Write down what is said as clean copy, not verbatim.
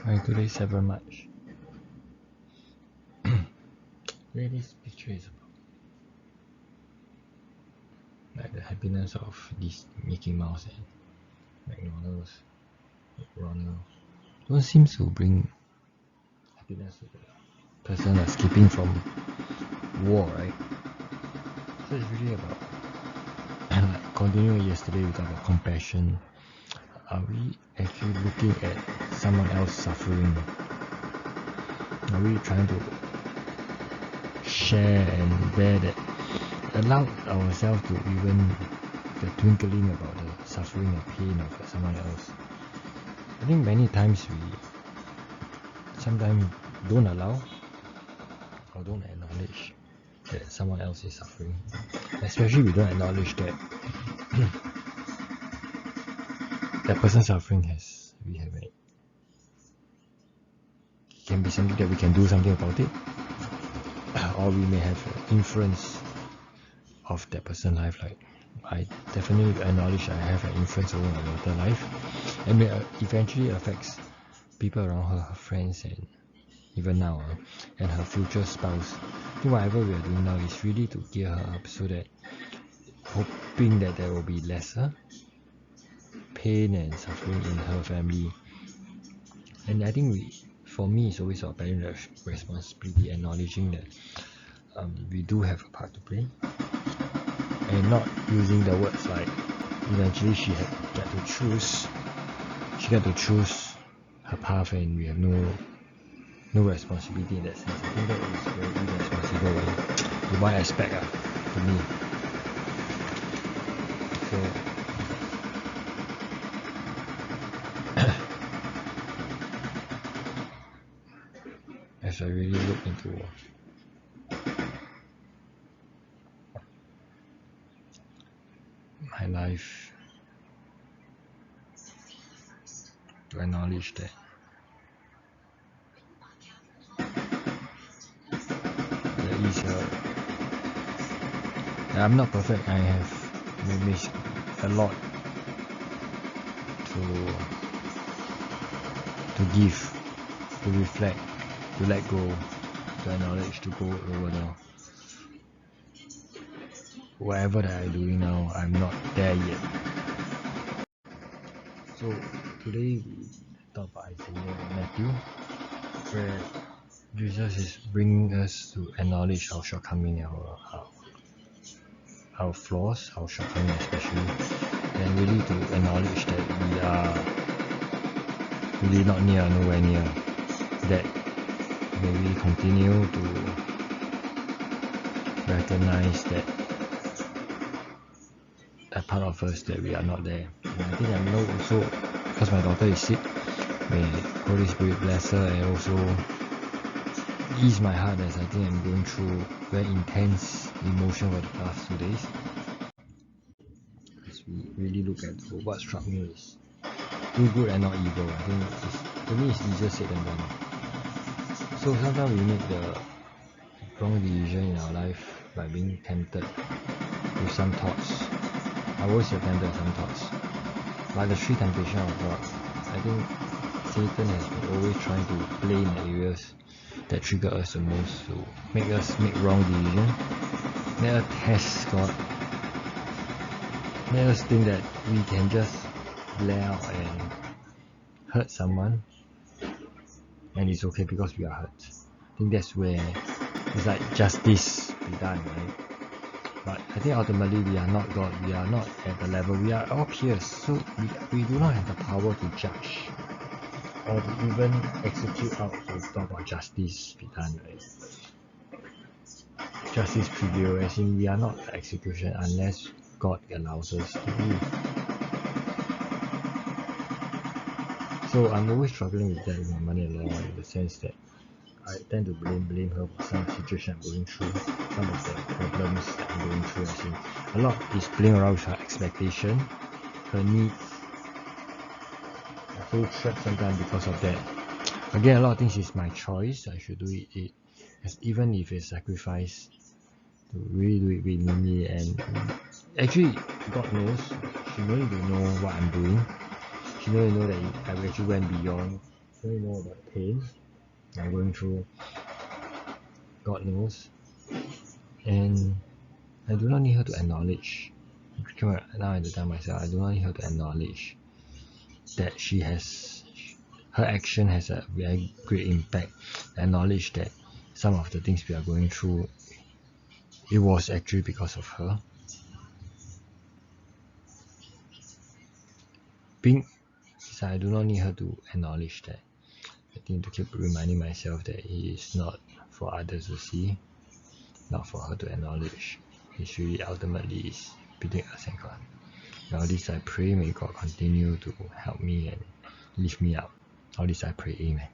Today's 7 March. Today this picture is about like the happiness of this Mickey Mouse and McDonald's, McDonald. Don't seem to bring happiness to the person escaping from war, right? So it's really about, and like continuing yesterday we talked about compassion. Are we actually looking at someone else suffering? Are we trying to share and bear that, allow ourselves to even the twinkling about the suffering and pain of someone else? I think many times we sometimes don't allow or don't acknowledge that someone else is suffering. Especially we don't acknowledge that that person suffering can be something that we can do something about it, or we may have influence of that person's life. Like I definitely acknowledge I have an influence over my daughter's life, and it eventually affects people around her, her friends, and even now, and her future spouse. I think whatever we are doing now is really to gear her up so that, hoping that there will be lesser pain and suffering in her family. And I think for me, it's always our parent responsibility, acknowledging that we do have a part to play, and not using the words like eventually she got to choose her path and we have no responsibility in that sense. I think that is very irresponsible in one aspect to me. So as I really look into my life, to acknowledge that there is I'm not perfect. I have missed a lot to give, to reflect, to let go, to acknowledge, to go over now. Whatever that I'm doing now, I'm not there yet. So today we talk about Isaiah and Matthew, where Jesus is bringing us to acknowledge our shortcoming, our flaws, our shortcoming especially, and really to acknowledge that we are really not nowhere near that. May we continue to recognize that part of us that we are not there. And I think I know also, because my daughter is sick, may Holy Spirit bless her and also ease my heart as I think I'm going through very intense emotion for the past 2 days. As we really look at what struck me is do good and not evil. I think to me it's easier said than done. So sometimes we make the wrong decision in our life by being tempted with some thoughts. I always have tempted some thoughts. Like the 3 temptations of God, I think Satan has been always trying to play in the areas that trigger us the most, to make us make wrong decisions, make us test God, make us think that we can just blare out and hurt someone and it's okay because we are hurt. I think that's where it's like justice be done, right? But I think ultimately we are not God, we are not at the level, we are all peers, so we do not have the power to judge or to even execute out to talk about justice be done, right? Justice prevail, as in we are not the execution unless God allows us to be. So I'm always struggling with that with my mother-in-law, in the sense that I tend to blame her for some situation I'm going through, some of the problems that I'm going through. As in, a lot is playing around with her expectation, her needs. I feel trapped sometimes because of that. Again, a lot of things is my choice. I should do it even if it's sacrifice, to really do it with me. And actually, God knows, she don't need to know what I'm doing. She don't know that I actually went beyond definitely know about the pain I'm going through, God knows, and I do not need her to acknowledge. Now I tell myself, I do not need her to acknowledge that her action has a very great impact. Acknowledge that some of the things we are going through, it was actually because of her. I do not need her to acknowledge that. I need to keep reminding myself that it is not for others to see, not for her to acknowledge. It's really ultimately is between us and God. All this I pray, may God continue to help me and lift me up. All this I pray, amen.